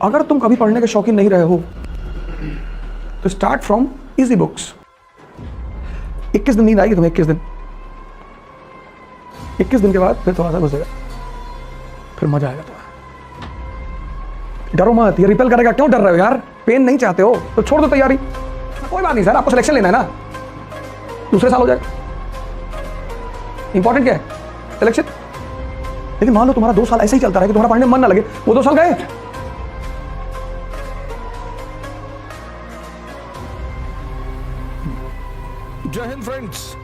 अगर तुम कभी पढ़ने के शौकीन नहीं रहे हो तो स्टार्ट फ्रॉम इजी बुक्स। 21 दिन नींद आएगी तुम्हें, 21 दिन के बाद फिर थोड़ा सा घुसेगा, फिर मजा आएगा तुम्हें। डरो मत, ये रिपेल करेगा। क्यों डर रहे हो यार? पेन नहीं चाहते हो तो छोड़ दो तैयारी, कोई बात नहीं सर, आपको सिलेक्शन लेना है ना, दूसरे साल हो जाएगा। इंपॉर्टेंट क्या है? सिलेक्शन। लेकिन मान लो तुम्हारा 2 साल ऐसे ही चलता रहा कि तुम्हारा पढ़ने में मन ना लगे, वो 2 साल गए। जय हिंद फ्रेंड्स।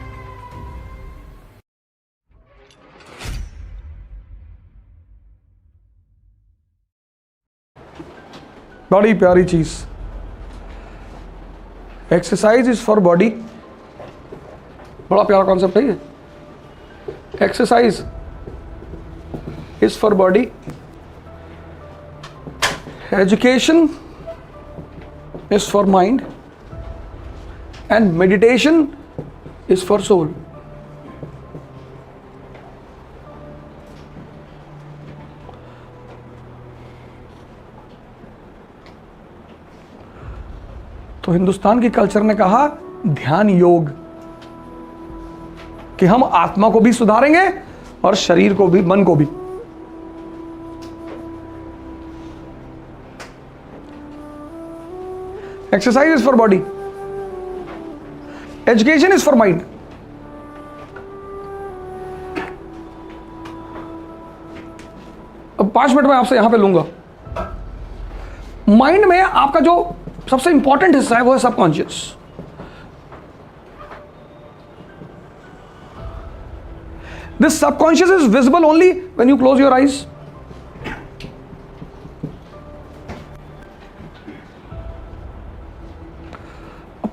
बड़ी प्यारी चीज, एक्सरसाइज इज फॉर बॉडी। बड़ा प्यारा कॉन्सेप्ट है ये। Exercise is for body, education is for mind and meditation is for soul. तो हिंदुस्तान की कल्चर ने कहा ध्यान योग, कि हम आत्मा को भी सुधारेंगे और शरीर को भी, मन को भी। Exercise is for body, education is for mind. अब 5 मिनट में आपसे यहां पे लूंगा। माइंड में आपका जो सबसे इंपॉर्टेंट हिस्सा है वो है subconscious. This subconscious is visible only when you close your eyes.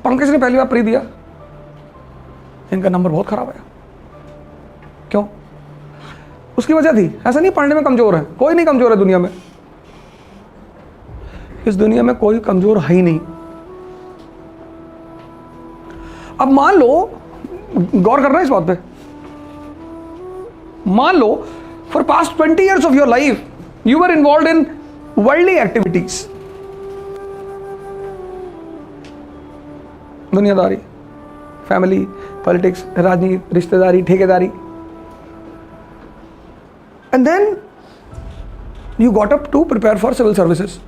Pankaj ने पहली बार प्री दिया, इनका नंबर बहुत खराब आया। क्यों? उसकी वजह थी, ऐसा नहीं पढ़ने में कमजोर है, कोई नहीं कमजोर है दुनिया में। इस दुनिया में कोई कमजोर है ही नहीं। अब मान लो, गौर करना है इस बात पे, मान लो for past 20 years of your life you were involve in worldly activities, दुनियादारी, फैमिली, पॉलिटिक्स, राजनीति, रिश्तेदारी, ठेकेदारी, and then you got up to prepare for civil services.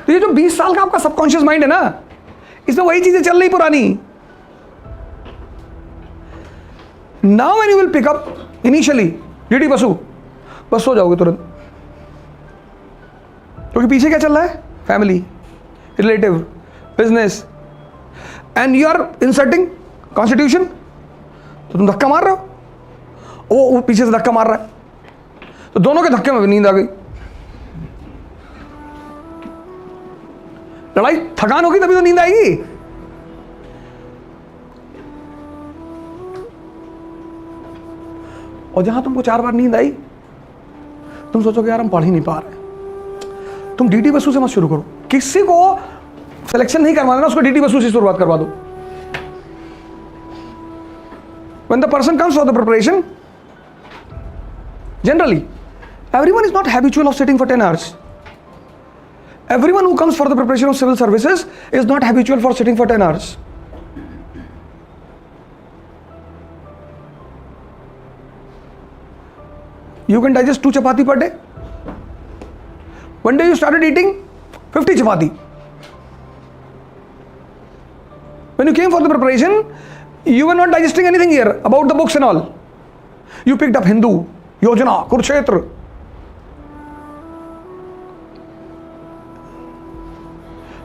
तो ये जो 20 साल का आपका सबकॉन्शियस माइंड है ना, इसमें वही चीजें चल रही पुरानी। Now when you will pick up initially DD Basu, बस सो जाओगे तुरंत, क्योंकि पीछे क्या चल रहा है? Family, relative, business, and you are inserting constitution. तो तुम धक्का मार रहे हो, वो पीछे से धक्का मार रहा है, तो दोनों के धक्के में नींद आ गई। लड़ाई, थकान होगी तभी तो नींद आएगी। और जहां तुमको 4 बार नींद आई, तुम सोचोगे यार हम पढ़ ही नहीं पा रहे। तुम डीडी बसु से मत शुरू करो। किसी को सिलेक्शन नहीं करवाना, उसको डीडी बसु से शुरुआत करवा दो। When the person comes for the preparation, generally, everyone is not habitual of sitting for 10 hours. Everyone who comes for the preparation of civil services is not habitual for sitting for 10 hours. You can digest 2 chapati per day. One day you started eating 50 chapati. When you came for the preparation, you were not digesting anything here about the books and all. You picked up Hindu, Yojana, Kurukshetra.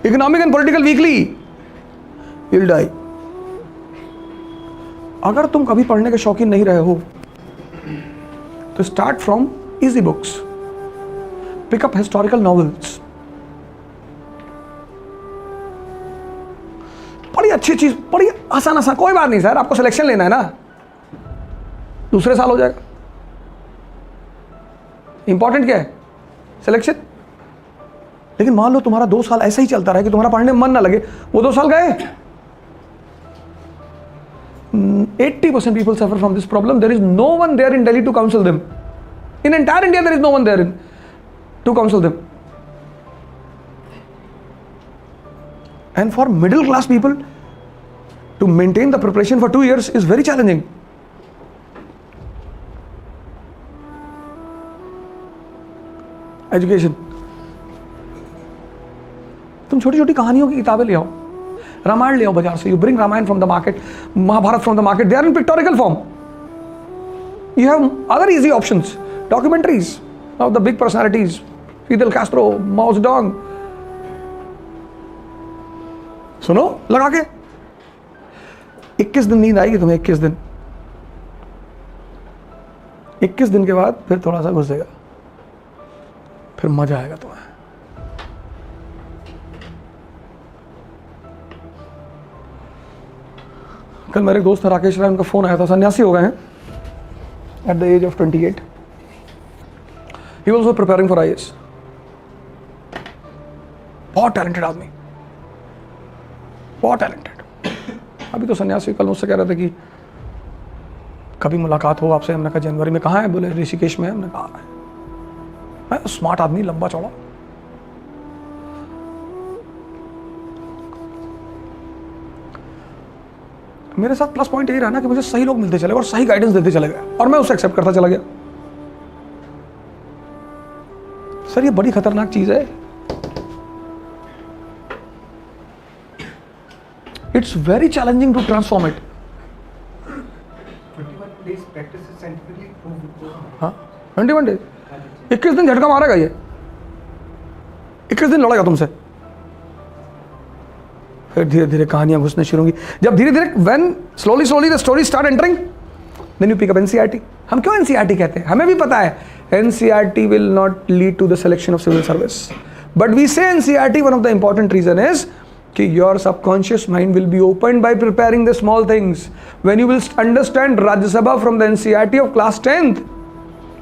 Economic and political weekly. You'll die. अगर तुम कभी पढ़ने के शौकीन नहीं रहे हो तो start from easy books, pick up historical novels. बड़ी अच्छी चीज, बड़ी आसान आसान, कोई बात नहीं सर, आपको सिलेक्शन लेना है ना, दूसरे साल हो जाएगा। इंपॉर्टेंट क्या है? सिलेक्शन। लेकिन मान लो तुम्हारा 2 साल ऐसे ही चलता रहा कि तुम्हारा पढ़ने में मन ना लगे, वो 2 साल गए। 80% people suffer from this problem. There is no one there in Delhi to counsel them. In entire India, there is no one there to counsel them. And for middle class people, to maintain the preparation for 2 years is very challenging. Education. तुम छोटी छोटी कहानियों की किताबें ले आओ, रामायण ले आओ बाजार से. You bring Ramayana from the market, Mahabharata from the market. They are in pictorial form. You have other easy options. Documentaries of the big personalities, Fidel Castro, Mao Zedong. सुनो लगा के 21 दिन नींद आएगी तुम्हें. 21 दिन, 21 दिन के बाद फिर थोड़ा सा घुसेगा, फिर मजा आएगा तुम्हें. कल मेरे एक दोस्त है राकेश राय, उनका फोन आया था, सन्यासी हो गए हैं at the age of 28. He was also preparing for IAS. बहुत टैलेंटेड आदमी, बहुत टैलेंटेड. अभी तो सन्यासी. कल मुझसे कह रहे थे कि कभी मुलाकात हो आपसे. हमने कहा जनवरी में. कहाँ है? बोले ऋषिकेश में. हमने कहा है. स्मार्ट आदमी, लंबा चौड़ा. मेरे साथ प्लस पॉइंट यही रहा ना कि मुझे सही लोग मिलते चले गए और सही गाइडेंस देते चले गए और मैं उसे एक्सेप्ट करता चला गया. सर ये बड़ी खतरनाक चीज है. It's very challenging to transform it. 21 days practice is scientifically proved. हाँ 21 days. 21 दिन झटका मारेगा ये. 21 दिन लड़ेगा तुमसे, फिर धीरे धीरे कहानियां घुसने शुरू होंगी. जब धीरे धीरे when slowly the stories start entering, then you pick up NCERT. हम क्यों NCERT कहते हैं? हमें भी पता है NCERT will not lead to the selection of civil service, but we say NCERT, one of the important reason is कि your subconscious mind will be opened by preparing the small things. When you will understand Rajya Sabha from the NCERT of class 10th,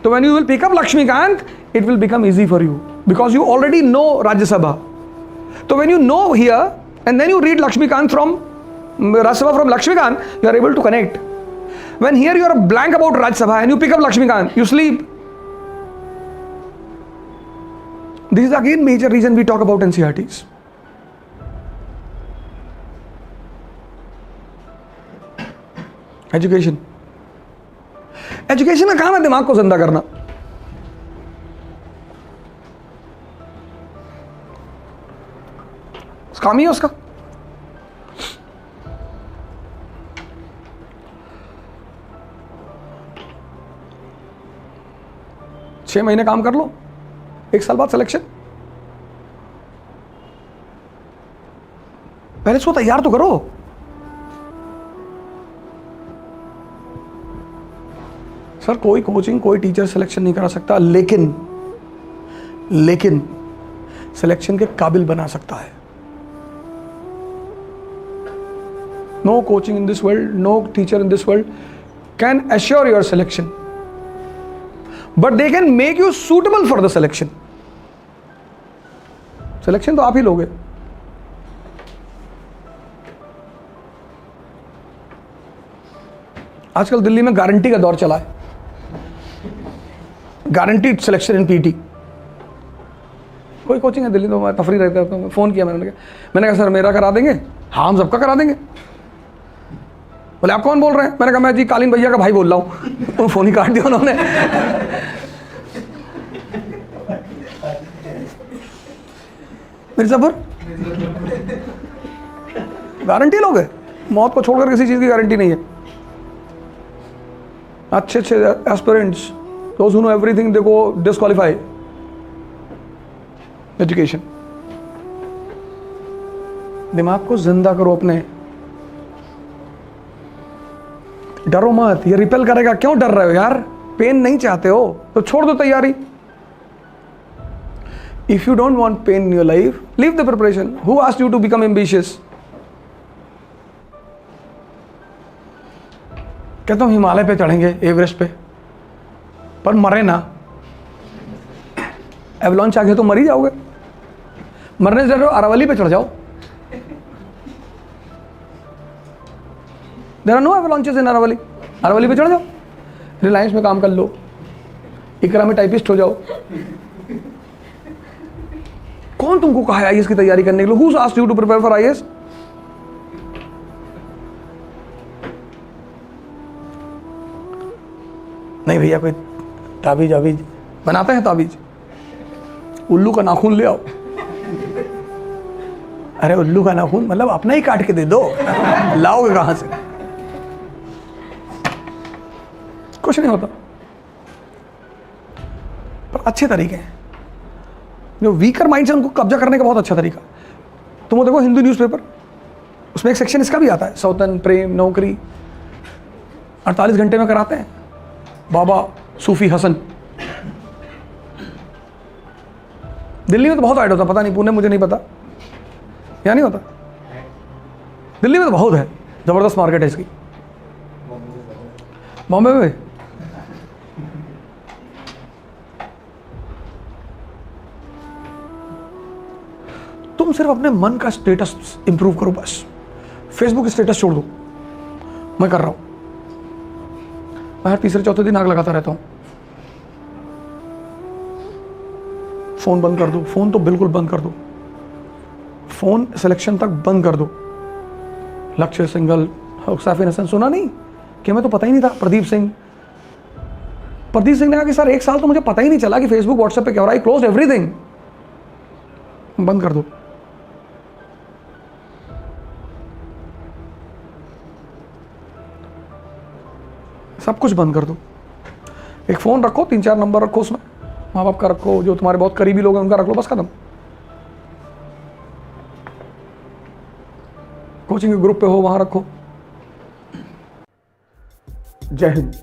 so when you will pick up Lakshmikant, it will become easy for you because you already know Rajya Sabha. So when you know here and then you read Lakshmikant from Rajya Sabha from Lakshmikant, you are able to connect. When here you are blank about Rajya Sabha and you pick up Lakshmikant, you sleep. This is again major reason we talk about NCERTs. Education. Education का काम है दिमाग को जिंदा करना. काम ही है उसका. छह महीने काम कर लो, 1 साल बाद सिलेक्शन. पहले इसको तैयार तो करो. सर कोई कोचिंग, कोई टीचर सिलेक्शन नहीं करा सकता, लेकिन सिलेक्शन के काबिल बना सकता है. No coaching in this world, no teacher in this world can assure your selection, but they can make you suitable for the selection. Selection तो आप ही लोगे. आजकल दिल्ली में गारंटी का दौर चला है. Guaranteed selection in PT. कोई कोचिंग है दिल्ली, तो मैं तफरी रहता हूँ. फ़ोन किया मैंने कहा सर मेरा करा देंगे? हाँ हम सबका करा देंगे. बोले आप कौन बोल रहे हैं? मैंने कहा मैं जी कालीन भैया का भाई बोल रहा हूँ. फ़ोन ही काट दिया उन्होंने. मिर्जापुर गारंटी लोग है. मौत को छोड़कर किसी चीज़ की गारंटी नहीं है. अच्छे aspirants, those who know everything, they go disqualify. Education. दिमाग को जिंदा करो अपने. डरो मत, ये रिपेल करेगा. क्यों डर रहे हो यार? पेन नहीं चाहते हो तो छोड़ दो तैयारी. If you don't want pain in your life, leave the preparation. Who asked you to become ambitious? कहता हूँ हिमालय पे चढ़ेंगे, एवरेस्ट पे, पर मरे ना. एवलॉन्च आ गया तो मर ही जाओगे. मरने से डरो अरावली पे चढ़ जाओ. देयर आर नो एवलॉन्चेस इन अरावली. अरावली पे चढ़ जाओ. रिलायंस में काम कर लो, इकरा में टाइपिस्ट हो जाओ. कौन तुमको कहा है आईएएस की तैयारी करने के लिए? Who's asked you to prepare for IAS? नहीं भैया, कोई ताबीज आबीज बनाते हैं? ताबीज उल्लू का नाखून ले आओ। अरे उल्लू का नाखून मतलब अपना ही काट के दे दो, लाओगे कहां से? कुछ नहीं होता। पर अच्छे तरीके हैं, जो वीकर माइंड से उनको कब्जा करने का बहुत अच्छा तरीका। तुम वो देखो हिंदू न्यूज़पेपर, उसमें एक सेक्शन इसका भी आता है, सौतन, प्रेम, नौकरी 48 घंटे में कराते हैं। बाबा सूफी हसन, दिल्ली में तो बहुत ऐड होता, पता नहीं पुणे मुझे नहीं पता, या नहीं होता? दिल्ली में तो बहुत है, जबरदस्त मार्केट है इसकी। बॉम्बे में तुम सिर्फ अपने मन का स्टेटस इंप्रूव करो बस। फेसबुक स्टेटस छोड़ दो, मैं कर रहा हूं, मैं हर तीसरे चौथे दिन आग लगाता रहता हूं। फोन बंद कर दो, फोन तो बिल्कुल बंद कर दो, फोन सिलेक्शन तक बंद कर दो। लक्ष्य सिंगल, सैफिन हसन सुना नहीं कि मैं तो पता ही नहीं था। प्रदीप सिंह ने कहा कि सर 1 साल तो मुझे पता ही नहीं चला कि फेसबुक व्हाट्सएप पे क्या हो रहा है, क्लोज एवरीथिंग। बंद कर दो। सब कुछ बंद कर दो। एक फ़ोन रखो, 3-4 नंबर रखो उसमें, माँ बाप का रखो, जो तुम्हारे बहुत करीबी लोग हैं उनका रख लो, बस खत्म। कोचिंग के ग्रुप पे हो वहाँ रखो। जय हिंद।